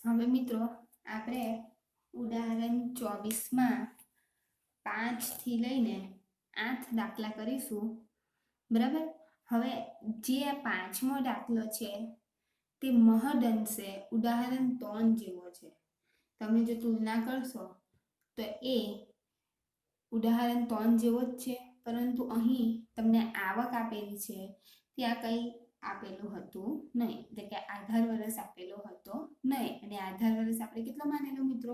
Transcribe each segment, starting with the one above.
હવે મિત્રો આપણે ઉદાહરણ 24માં 5 થી લઈને 8 દાખલા કરીશું, બરાબર. હવે જે આ 5મો દાખલો છે તે મહદઅંશે ઉદાહરણ 3 જેવો છે. તમે જો તુલના કરશો તો એ ઉદાહરણ 3 જેવો જ છે, પરંતુ અહીં તમને આવક આપેલી છે, ત્યાં કંઈ આપેલું હતું નહીં, એટલે કે આધાર વર્ષ આપેલો હતો નહીં. અને આધાર વર્ષ આપણે કેટલો માનેલો મિત્રો?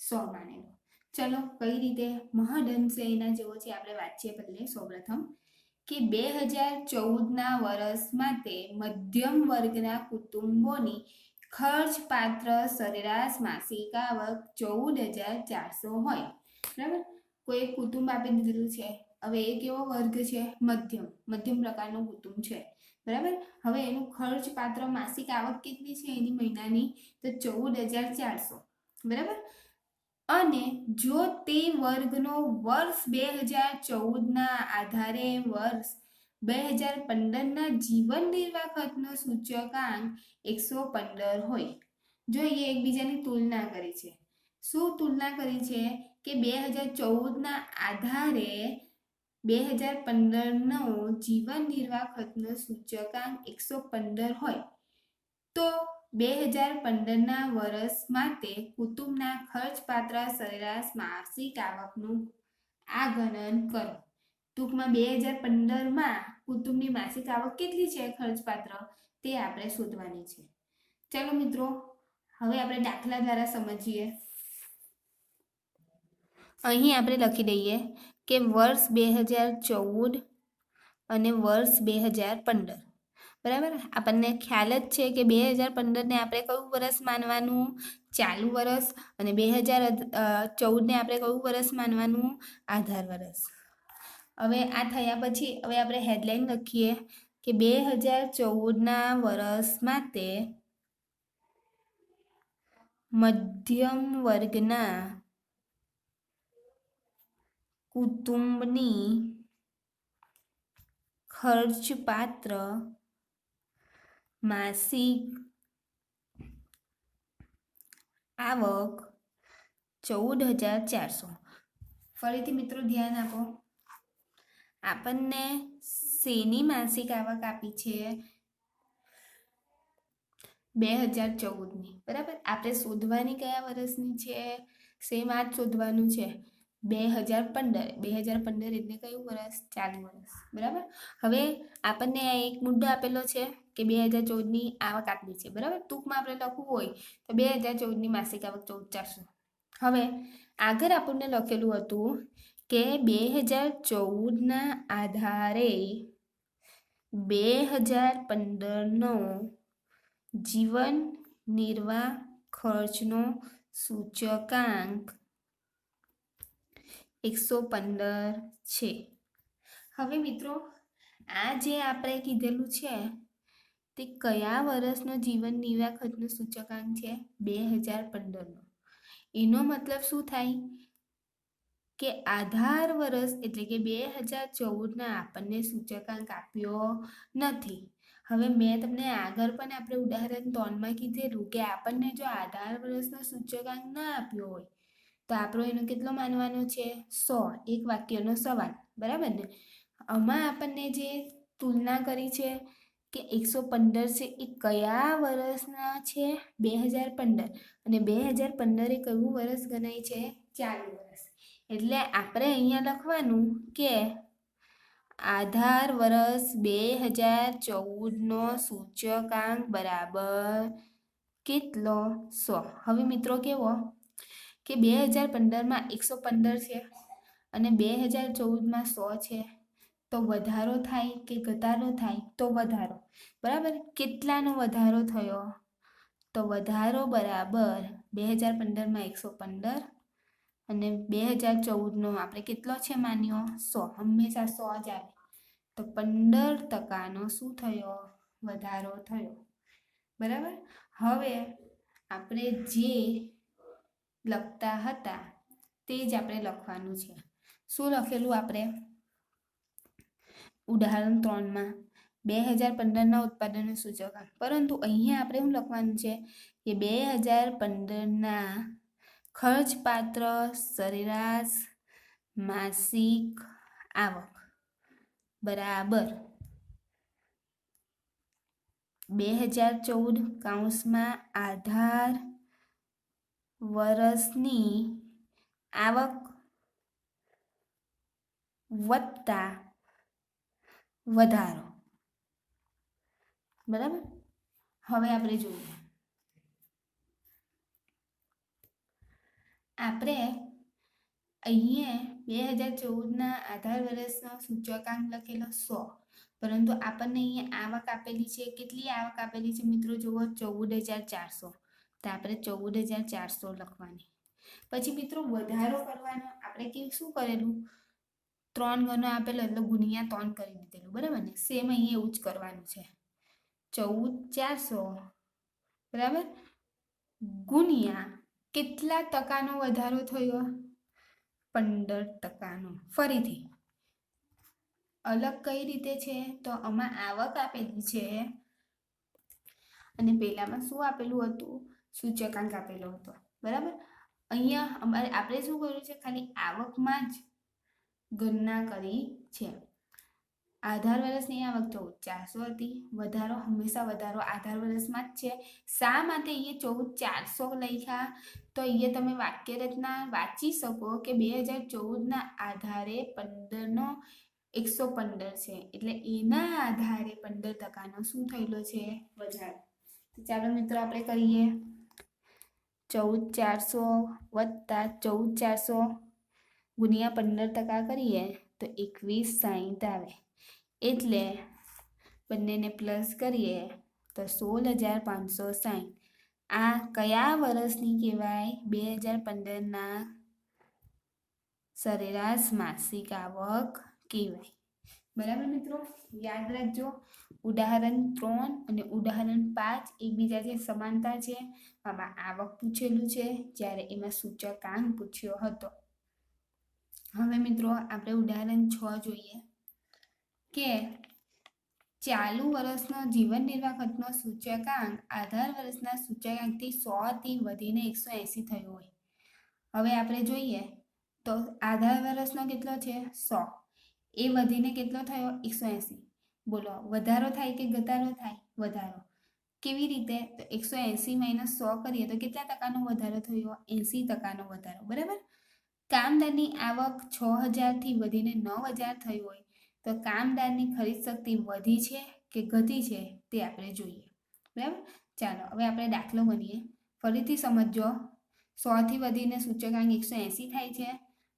100 માનેલો. ચલો કઈ રીતે મહદઅંશે એના જેવો છે આપણે વાંચીએ. પહેલે સૌપ્રથમ કે 2014ના વર્ષ માટે મધ્યમ વર્ગના કુટુંબોની ખર્ચપાત્ર સરેરાશ માસિક આવક 14,400 હોય, બરાબર. કોઈ એક કુટુંબ આપી દીધેલું છે. હવે એ કેવો વર્ગ છે? મધ્યમ પ્રકારનું કુટુંબ છે, બરાબર. હવે એનું ખર્ચપાત્ર માસિક આવક કેટલી છે એની મહિનાની? તો 14,400, બરાબર. અને જો તે વર્ગનો વર્ષ 2014ના આધારે વર્ષ 2015ના જીવન નિર્વાહ ખર્ચનો સૂચકાંક 115 હોય. જો એ એકબીજાની તુલના કરી છે. શું તુલના કરી છે? કે 2014ના આધારે 2015નો જીવન નિર્વાહ ખર્ચનો સૂચકાંક 115 હોય તો 2015ના વર્ષ માટે કુટુંબના ખર્ચપાત્ર સરેરાશ માસિક આવકનું આ ગણન કરો. ટૂંકમાં 2015માં કુટુંબની માસિક આવક કેટલી છે ખર્ચપાત્ર, તે આપણે શોધવાની છે. ચાલો મિત્રો હવે આપણે દાખલા દ્વારા સમજીએ. અહીં આપણે લખી દઈએ કે વર્ષ 2014 અને વર્ષ 2015, બરાબર. આપણને ખ્યાલ જ છે કે 2015ને આપણે કયું વર્ષ માનવાનું? ચાલુ વર્ષ. અને 2014ને આપણે કયું વર્ષ માનવાનું? આધાર વર્ષ. હવે આ થયા પછી હવે આપણે હેડલાઇન લખીએ કે 2014ના વર્ષ માટે મધ્યમ વર્ગના કુટુંબની ખર્ચપાત્ર માસિક આવક 14,400. ફરીથી મિત્રો ધ્યાન આપો, આપણને શેની માસિક આવક આપી છે? 2014ની, બરાબર. આપણે શોધવાની કયા વર્ષની છે? સેમ આ જ શોધવાનું છે, 2015. 2015 એટલે કયું વર્ષ? ચાલુ વર્ષ, બરાબર. હવે આપણને આ એક મુદ્દો આપેલો છે કે 2014ની આવક આપેલી છે, બરાબર. ટૂંકમાં આપણે લખવું હોય તો 2014ની માસિક આવક 14,400. હવે આગળ આપણને લખેલું હતું કે 2014ના આધારે 2015નો જીવન નિર્વાહ ખર્ચનો સૂચકાંક 115 છે. હવે મિત્રો આ જે આપણે કીધેલું છે તે કયા વર્ષનો જીવન નિર્વાહ ખર્ચનો સૂચકાંક છે? 2015નો. એનો મતલબ શું થાય કે આધાર વર્ષ એટલે કે 2014ના આપણને સૂચકાંક આપ્યો નથી. હવે મેં તમને આગળ પણ આપણે ઉદાહરણ 3માં કીધેલું કે આપણને જો આધાર વર્ષનો સૂચકાંક ના આપ્યો હોય તો આપણો એનો કેટલો માનવાનો છે? 100. એક વાક્યનો સવાલ, બરાબર ને. આમાં આપણને જે તુલના કરી છે કે 115 છે એ કયા વર્ષના છે? 2015. અને 2015 એ કયું વર્ષ ગણાય છે? ચાલુ વર્ષ. એટલે આપણે અહીંયા લખવાનું કે આધાર વર્ષ 2014નો સૂચકાંક બરાબર કેટલો? 100. હવે મિત્રો કેવો કે 2015માં 115 છે અને 2014માં 100 છે, તો વધારો થાય કે ઘટાડો થાય? તો વધારો, બરાબર. કેટલાનો વધારો થયો? તો વધારો બરાબર 2015માં 115 અને 2014નો આપણે કેટલો છે માન્યો? 100. હંમેશા 100 જ આવે. તો 15%નો શું થયો? વધારો થયો, બરાબર. હવે આપણે જે લખતા હતા તે જ આપણે લખવાનું છે. શું લખેલું આપણે ઉદાહરણ 3માં? 2015ના ઉત્પાદનનો સૂચકાંક, પરંતુ અહીંયા આપણે શું લખવાનું છે કે 2015ના ખર્ચપાત્ર સરેરાશ માસિક આવક બરાબર 2014 કૌંસમાં આધાર વર્ષની આવક વત્તા વધારો, બરાબર. હવે આપણે જોઈએ, આપણે અહીંયા 2014ના આધાર વર્ષનો સૂચકાંક લખેલો 100, પરંતુ આપણને અહીંયા આવક આપેલી છે. કેટલી આવક આપેલી છે મિત્રો? જુઓ 14,400, તો આપણે 14,400 લખવાની. પછી મિત્રો વધારો કરવાનો, આપણે શું કરેલું? 3 ગણો આપેલો એટલે ગુણ્યા 3 કરી દીધેલું, બરાબર ને? સેમ અહીંયા એવું જ કરવાનું છે. 14,400 બરાબર ગુણ્યા કેટલા ટકાનો વધારો થયો? 15%. ફરીથી અલગ કઈ રીતે છે? તો આમાં આવક આપેલી છે અને પેલામાં શું આપેલું હતું? સૂચકાંક આપેલો હતો, બરાબર. અહીંયા આપણે શું કર્યું છે? ખાલી આવકમાં જ ગણના કરી છે. આધાર વર્ષની આવક 14,400 હતી. વધારો હંમેશા વધારો આધાર વર્ષમાં જ છે. શા માટે અહીંયા 14,400 લખ્યા? તો અહીંયા તમે વાક્ય રચના વાંચી શકો કે 2014ના આધારે 15નો 115 છે, એટલે એના આધારે 15%નો શું થયેલો છે? વધારો. તો ચાલો મિત્રો આપણે કરીએ. 14,400 વત્તા 14,400 ગુણ્યા 15% કરીએ તો 2160 આવે, એટલે બંનેને પ્લસ કરીએ તો 16,560. આ કયા વર્ષની કહેવાય? 2015ના સરેરાશ માસિક આવક કહેવાય, બરાબર મિત્રો. યાદ રાખજો, ઉદાહરણ 3 અને ઉદાહરણ 5 એકબીજાથી સમાનતા છે. આમાં આવક પૂછેલું છે, જ્યારે એમાં સૂચકાંક પૂછ્યો હતો. હવે મિત્રો આપણે ઉદાહરણ 6 જોઈએ કે ચાલુ વર્ષનો જીવન નિર્વાહ ખર્ચનો સૂચકાંક આધાર વર્ષના સૂચકાંકથી 100થી વધીને 180 થયો હોય. હવે આપણે જોઈએ તો આધાર વર્ષનો કેટલો છે? 100. એ વધીને કેટલો થયો? 180. બોલો વધારો થાય કે ઘટાડો થાય? વધારો. કેવી રીતે? તો 180 - 100 કરીએ તો કેટલા ટકાનો વધારો થયો? 80% વધારો, બરાબર. કામદારની આવક 6,000થી વધીને 9,000 થઈ હોય તો કામદારની ખરીદ શક્તિ વધી છે કે ઘટી છે તે આપણે જોઈએ, બરાબર. ચાલો હવે આપણે દાખલો ગણીએ. ફરીથી સમજો, 100થી વધીને સૂચકાંક 180 થાય છે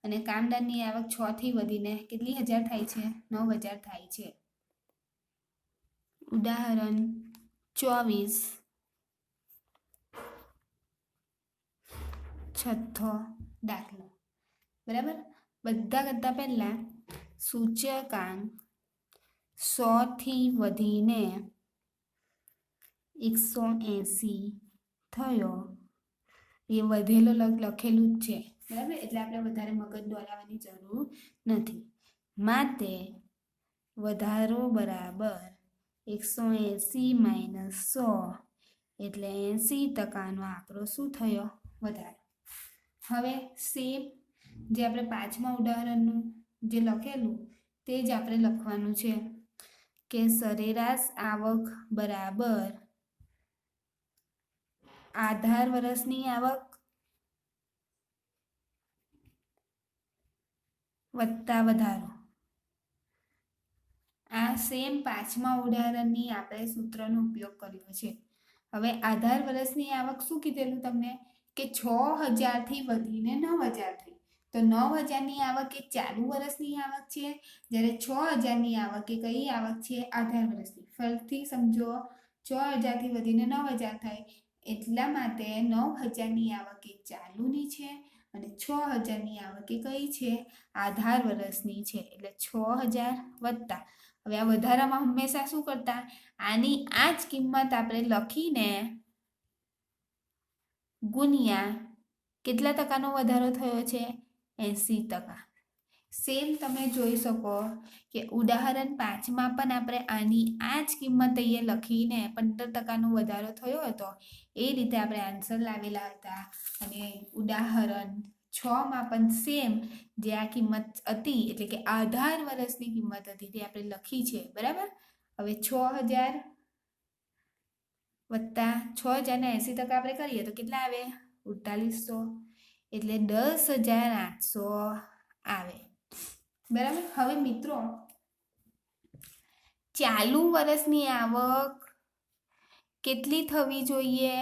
અને કામદારની આવક 6થી વધીને કેટલી હજાર થાય છે? 9,000 થાય છે. ઉદાહરણ 24 છઠ્ઠો દાખલો, બરાબર. બધા કરતા પહેલા સૂચકાંક 100થી વધીને 180 થયો, એ વધેલો લખેલું જ છે, બરાબર. એટલે આપણે વધારે મગજ દોડાવવાની જરૂર નથી. માટે વધારો બરાબર 180 - 100 એટલે 80%નો આંકડો શું થયો? વધારો. હવે સેમ જે આપણે 5મા ઉદાહરણનું જે લખેલું તે જ આપણે લખવાનું છે કે સરેરાશ આવક બરાબર આધાર વર્ષની આવક વત્તા વધારો. આ સેમ 5મા ઉદાહરણની આપણે સૂત્રનો ઉપયોગ કર્યો છે. હવે આધાર વર્ષની આવક શું કીધેલું તમને? કે 6,000થી વધીને 9,000 થઈ. તો 9,000ની આવક એ ચાલુ વર્ષની આવક છે, જ્યારે 6,000ની આવક એ કઈ આવક છે? આધાર વર્ષની. ફરીથી સમજો, 6,000થી વધીને 9,000 થાય, એટલા માટે 9,000ની આવક એ ચાલુની છે અને 6,000ની આવક એ કઈ છે? આધાર વર્ષની છે. એટલે 6,000 વત્તા, હવે આ વધારામાં હંમેશા શું કરતા? આની આ જ કિંમત આપણે લખીને ગુણ્યા કેટલા ટકાનો વધારો થયો છે? 80%. સેમ તમે જોઈ શકો કે ઉદાહરણ 5માં પણ આપણે આની આ જ કિંમત અહીંયા લખીને 15% વધારો થયો હતો એ રીતે આપણે આન્સર લાવેલા હતા. અને ઉદાહરણ 6માં પણ સેમ જે આ કિંમત હતી એટલે કે આધાર વર્ષની કિંમત હતી તે આપણે લખી છે. બરાબર. હવે 6000 વત્તા 6080% આપણે કરીએ તો કેટલા આવે? 4800 એટલે 10,800 આવે. બરાબર. હવે મિત્રો ચાલુ વર્ષની આવક કેટલી થવી જોઈએ?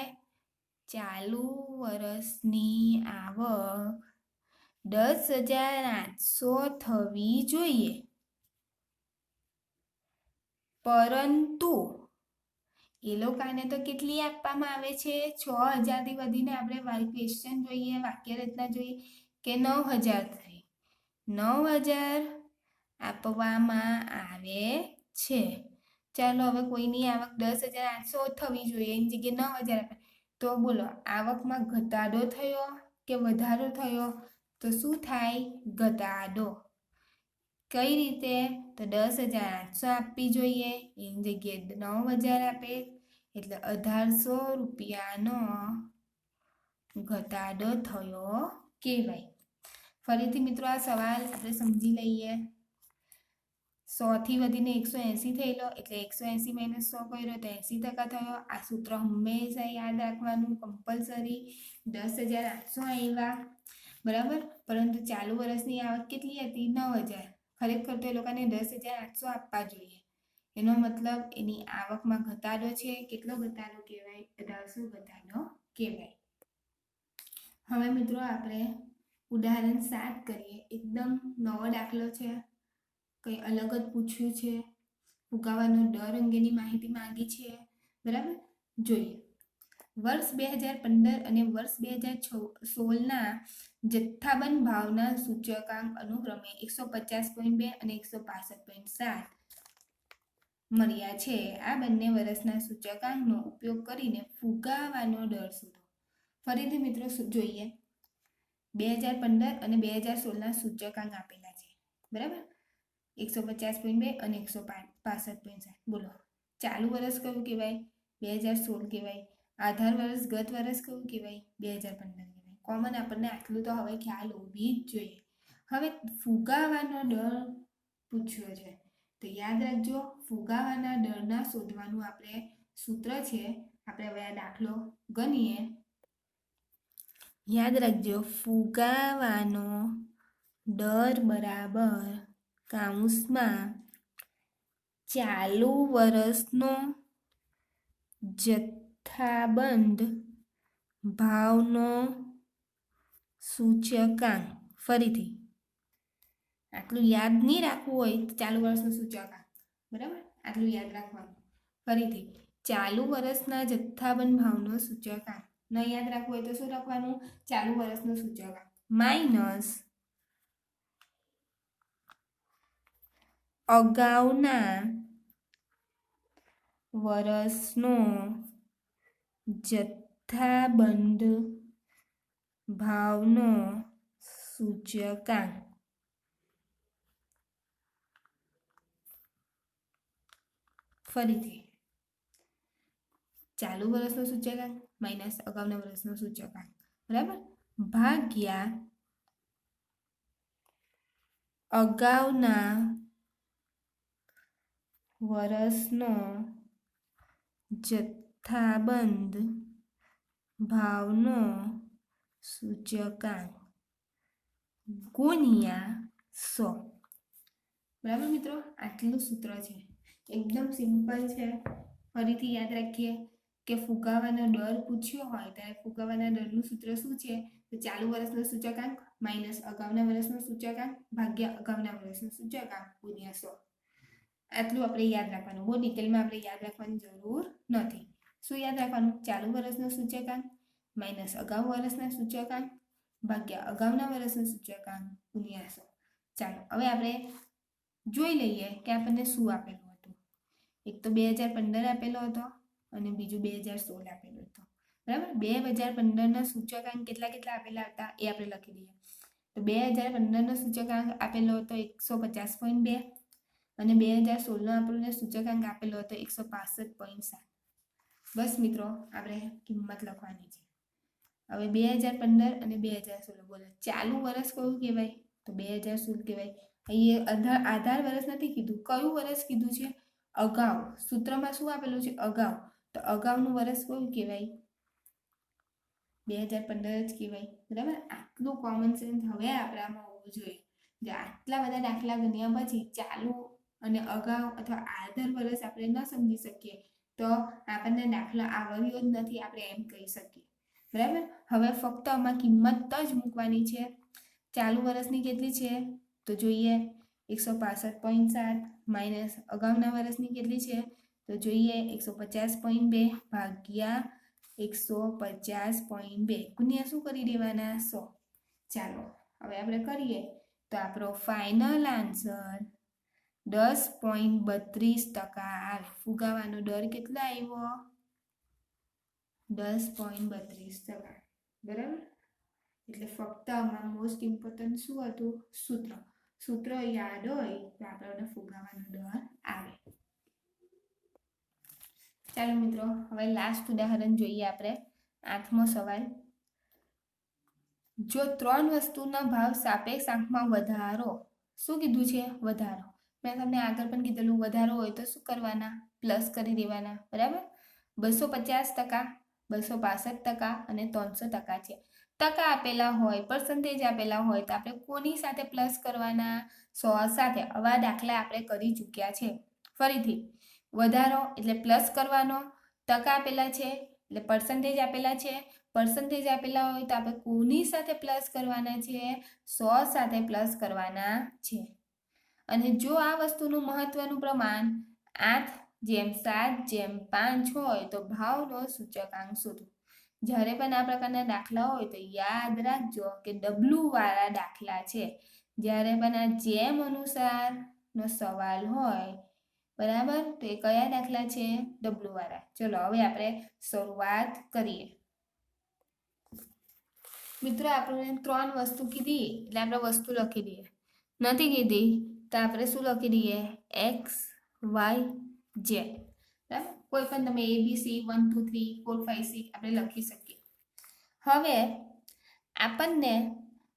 ચાલુ વર્ષની આવક 10,800 થવી જોઈએ. પરંતુ એ લોકોને તો કેટલી આપવામાં આવે છે? 6000 થી વધીને આપણે ક્વેશ્ચન જોઈએ, વાક્ય રચના જોઈએ કે 9000 થઈ. 9000 આપવામાં આવે છે. ચાલો હવે કોઈની આવક 10,800 થવી જોઈએ એની જગ્યાએ 9000 આપે તો બોલો આવકમાં ઘટાડો થયો કે વધારો થયો? તો શું થાય? ઘટાડો. કઈ રીતે? તો 10,800 આપવી જોઈએ એની જગ્યાએ 9000 આપે એટલે 1800 રૂપિયાનો ઘટાડો થયો કહેવાય. ફરીથી મિત્રો આ સવાલ આપણે સમજી લઈએ. 100 થી વધીને 180 થયેલો એટલે 180 - 100 કર્યો તો 80% થયો. આ સૂત્ર હંમેશા યાદ રાખવાનું કમ્પલસરી. 10,800 આવ્યા. બરાબર. પરંતુ ચાલુ વર્ષની આવક કેટલી હતી? 9000. ખરેખર તો એ લોકોને 10,800 આપવા જોઈએ. એનો મતલબ એની આવકમાં ઘટાડો છે. કેટલો ઘટાડો કહેવાય? 1800 ઘટાડો કહેવાય. હવે મિત્રો આપણે ઉદાહરણ 7 કરીએ. એકદમ નવો દાખલો છે. કંઈ અલગ જ પૂછ્યું છે. ફુગાવાનો દર અંગેની માહિતી માંગી છે. બરાબર. જોઈએ. વર્ષ 2015 અને વર્ષ 2016ના જથ્થાબંધ ભાવના સૂચકાંક અનુક્રમે 150.2 અને 165.7 મળ્યા છે. આ બંને વર્ષના સૂચકાંકનો ઉપયોગ કરીને ફુગાવાનો દર શોધો. ફરીથી મિત્રો જોઈએ. 2015 અને 2016ના સૂચકાંક આપેલા છે. બરાબર. 150.2 અને 165.7. બોલો ચાલુ વર્ષ કયું કહેવાય? 2016 કહેવાય. આધાર વર્ષ ગત વર્ષ કયું કહેવાય? 2015 કહેવાય. કોમન આપણને આટલું તો હવે ખ્યાલ હોવી જ જોઈએ. હવે ફુગાવાનો દર પૂછ્યો છે તો યાદ રાખજો ફુગાવાના દરના શોધવાનું આપણે સૂત્ર છે. આપણે હવે આ દાખલો ગણીએ. યાદ રાખજો ફુગાવાનો દર બરાબર કૌંસમાં ચાલુ વર્ષનો જથ્થાબંધ ભાવનો સૂચકાંક. ફરીથી આટલું યાદ નહીં રાખવું હોય તો ચાલુ વર્ષનું સૂચકાંક. બરાબર. આટલું યાદ રાખવાનું. ફરીથી ચાલુ વર્ષના જથ્થાબંધ ભાવનો સૂચકાંક. ન યાદ રાખવું હોય તો શું લખવાનું? ચાલુ વર્ષનું સૂચકાંક માઇનસ અગાઉના વર્ષનો જથ્થાબંધ ભાવનો સૂચકાંક. ફરીથી ચાલુ વર્ષનો સૂચકાંક માઇનસ અગાઉના વર્ષનો સૂચકાંક. બરાબર. ભાગ્યા અગાઉના વર્ષનો જથ્થાબંધ ભાવનો સૂચકાંક ગુણ્યા 100. બરાબર મિત્રો. આટલું સૂત્ર છે. એકદમ સિમ્પલ છે. ફરીથી યાદ રાખીએ કે ફુગાવાનો દર પૂછ્યો હોય ત્યારે ફુગાવાના દરનું સૂત્ર શું છે? તો ચાલુ વર્ષનો સૂચકાંક માઇનસ અગાઉના વર્ષનો સૂચકાંક ભાગ્યા અગાઉના વર્ષનો સૂચકાંક ગુણ્યા 100. આટલું આપણે યાદ રાખવાનું. બહુ ડિટેલમાં આપણે યાદ રાખવાની જરૂર નથી. શું યાદ રાખવાનું? ચાલુ વર્ષનો સૂચકાંક માઇનસ અગાઉ વર્ષના સૂચકાંક ભાગ્યા અગાઉના વર્ષનો સૂચકાંક ગુણ્યા 100. ચાલો હવે આપણે જોઈ લઈએ કે આપણને શું આપેલું હતું. એક તો 2015 આપેલો હતો અને બીજું 2016 આપેલો હતો. બરાબર. 2015ના સૂચકાંક કેટલા કેટલા આપેલા હતા એ આપણે લખી દઈએ. તો તો 2015નો સૂચકાંક આપેલો હતો 150.2 અને 2016નો આપણને સૂચકાંક આપેલો હતો 165.7. બસ મિત્રો આપણે કિંમત લખવાની છે. હવે 2015 અને 2016 બોલો ચાલુ વર્ષ કયું કહેવાય? તો 2016 કહેવાય. અહીંયા આધાર વર્ષ નથી કીધું, કયું વર્ષ કીધું છે? અગાઉ. સૂત્રમાં શું આપેલું છે? અગાઉ. તો અગાઉનું વર્ષ કયું કહેવાય? 2015 જ કહેવાય. બરાબર, આટલું કોમન સેન્સ હવે આપણામાં હોવું જોઈએ. જે આટલા બધા દાખલા ગણ્યા પછી ચાલુ અને અગાઉ અથવા આધાર વર્ષ આપણે ન સમજી શકીએ તો આપણને દાખલો આવડ્યો જ નથી, આપણે એમ કહી શકીએ. બરાબર, હવે ફક્ત આમાં કિંમત જ મૂકવાની છે. ચાલુ વર્ષની કેટલી છે? તો જોઈએ 165.7 માઇનસ અગાઉના વર્ષની કેટલી છે? તો જોઈએ 150.2 ભાગ્યા 150.2 ગુણ્યા શું કરી દેવાના? 100. ચાલો હવે આપણે કરીએ તો આપણો ફાઇનલ આન્સર 10.32% આવે. ફુગાવાનો દર કેટલો આવ્યો? 10.32%. બરાબર, એટલે ફક્ત આમાં મોસ્ટ ઇમ્પોર્ટન્ટ શું હતું? સૂત્ર. સૂત્ર યાદ હોય તો આપણને ફુગાવાનો દર આવે. ચાલો મિત્રો, હવે લાસ્ટ ઉદાહરણ જોઈએ આપણે. 8મો સવાલ. જો 3 વસ્તુના ભાવ સાપેક્ષ આંકમાં વધારો, શું કીધું છે? વધારો. મેં તમને આગળ પણ કીધેલું, વધારો હોય તો શું કરવાના? પ્લસ કરી દેવાના. બરાબર, 250%, 265% અને 300% છે. ટકા આપેલા હોય, પર્સન્ટેજ આપેલા હોય તો આપણે કોની સાથે પ્લસ કરવાના? 100 સાથે. આવા દાખલા આપણે કરી ચૂક્યા છે. ફરીથી, વધારો એટલે પ્લસ કરવાનો, ટકા આપેલા છે એટલે પર્સન્ટેજ આપેલા છે. પર્સન્ટેજ આપેલા હોય તો આપણે કોની સાથે પ્લસ કરવાના છે? 100 સાથે પ્લસ કરવાના છે. અને જો આ વસ્તુનું મહત્વનું પ્રમાણ 8:7:5 હોય તો ભાવનો સૂચકાંક શોધો. જ્યારે પણ આ પ્રકારના દાખલા હોય તો યાદ રાખજો કે ડબલ્યુ વાળા દાખલા છે. જ્યારે પણ આ જેમ અનુસારનો સવાલ હોય, બરાબર, તો એ કયા દાખલા છે? ડબલ્યુ વાળા. ચલો હવે આપણે શરૂઆત કરીએ. મિત્રો, આપણે 3 વસ્તુ કીધી એટલે આપણે વસ્તુ લખી દઈએ. નથી કીધી તો આપણે શું લખી દઈએ? X, Y, Z. બરાબર, કોઈ પણ તમે ABC 1 2 3 4 5 6 આપણે લખી શકીએ. હવે આપણને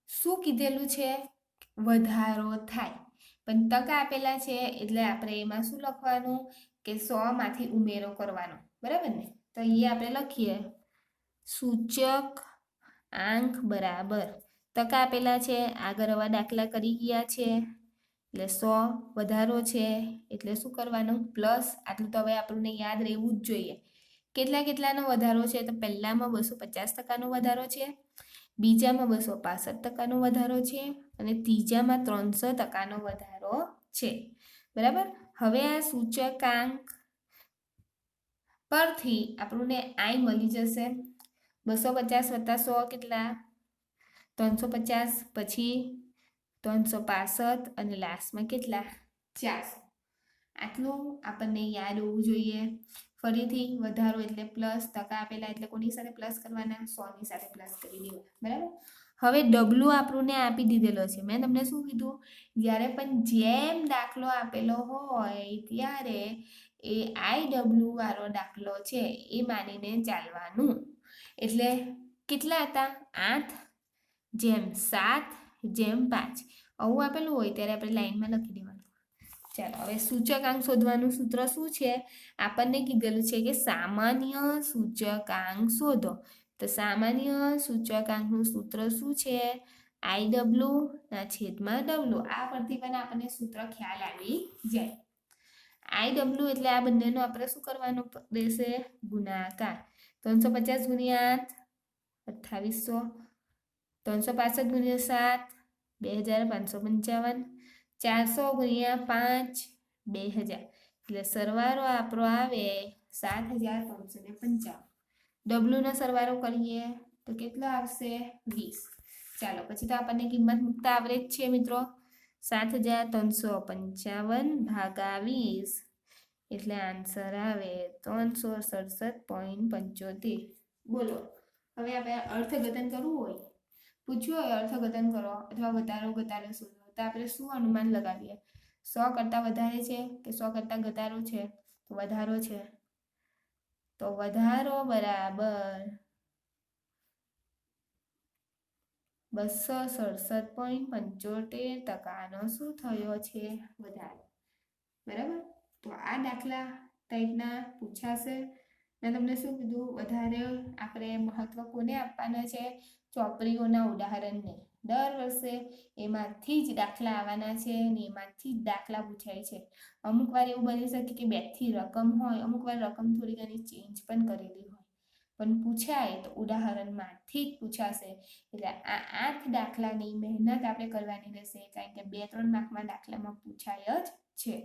શું કીધેલું છે? વધારો થાય. પણ ટકા આપેલા છે એટલે આપણે એમાં શું લખવાનું? કે 100 માંથી ઉમેરો કરવાનો. બરાબર ને? તો અહીંયા આપણે લખીએ સૂચક આંક બરાબર ટકા આપેલા છે. આગળ આવા દાખલા કરી ગયા છે એટલે 100 વધારો છે એટલે શું કરવાનું? પ્લસ. આટલું તો હવે આપણને યાદ રહેવું જ જોઈએ. કેટલાનો વધારો છે? તો પહેલામાં 250%નો વધારો છે, બીજામાં 265%નો વધારો છે અને ત્રીજામાં 300%નો વધારો છે. બરાબર, હવે આ સૂચકાંક પરથી આપણને આઈ મળી જશે. 250 + 100 કેટલા? 350, પછી 365 અને લાસ્ટમાં કેટલા? 400. આટલું આપણને યાદ હોવું જોઈએ. ફરીથી, વધારો એટલે પ્લસ, ટકા આપેલા એટલે કોની સાથે પ્લસ કરવાના? 100ની સાથે પ્લસ કરી દેવાના. બરાબર, હવે ડબલ્યુ આપણને આપી દીધેલો છે. મેં તમને શું કીધું? જ્યારે પણ જેમ દાખલો આપેલો હોય ત્યારે એ IW વાળો દાખલો છે એ માનીને ચાલવાનું. એટલે કેટલા હતા? 8:7:5. આવું આપેલું હોય ત્યારે આપણે લાઈનમાં લખી દેવાનું. ચાલો હવે સૂચકાંક શોધવાનું સૂત્ર શું છે? આપણને કીધેલું છે કે સામાન્ય સૂચકાંક શોધો. તો સામાન્ય સૂચકાંકનું સૂત્ર શું છે? IW/W. આ પરથી પણ આપણને સૂત્ર ખ્યાલ આવી જાય. IW એટલે આ બંનેનો આપણે શું કરવાનું રહેશે? ગુણાકાર. 350 ગુણ્યા 8 2800, 365 ગુણ્યા 7 2555, 400 ગુણ્યા 5 2000. એટલે સરવાળો આપણો આવે 7355. ડબલ્યુનો સરવાળો કરીએ તો કેટલો આવશે? 20. ચાલો પછી તો આપણને કિંમત મૂકતા આવડે જ છે મિત્રો. 7355 ભાગ્યા 20 એટલે આન્સર આવે 367.75. બોલો, હવે આપણે અર્થઘટન કરવું હોય, પૂછ્યું હોય અર્થઘટન કરો અથવા વધારો ઘટાડો શોધો તો આપણે શું અનુમાન લગાવીએ? 100 કરતાં વધારે છે કે 100 કરતાં ઘટાડો છે? તો વધારો છે, તો વધારો બરાબર 267.75% શું થયો છે? વધારો. બરાબર. તો આ દાખલા ટાઈપના પૂછાશે. મેં તમને શું કીધું? વધારે આપણે મહત્વ કોને આપવાના છે? ચોપડીઓના ઉદાહરણને. દર વર્ષે એમાંથી જ દાખલા આવવાના છે અને એમાંથી જ દાખલા પૂછાય છે. અમુક વાર એવું બની શકે કે 2 થી રકમ હોય, અમુક વાર રકમ થોડી ઘણી ચેન્જ પણ કરેલી હોય, પણ પૂછાય તો ઉદાહરણમાંથી જ પૂછાશે. એટલે આ 8 દાખલાની મહેનત આપણે કરવાની રહેશે, કારણ કે 2-3 માર્કમાં દાખલામાં પૂછાય જ છે.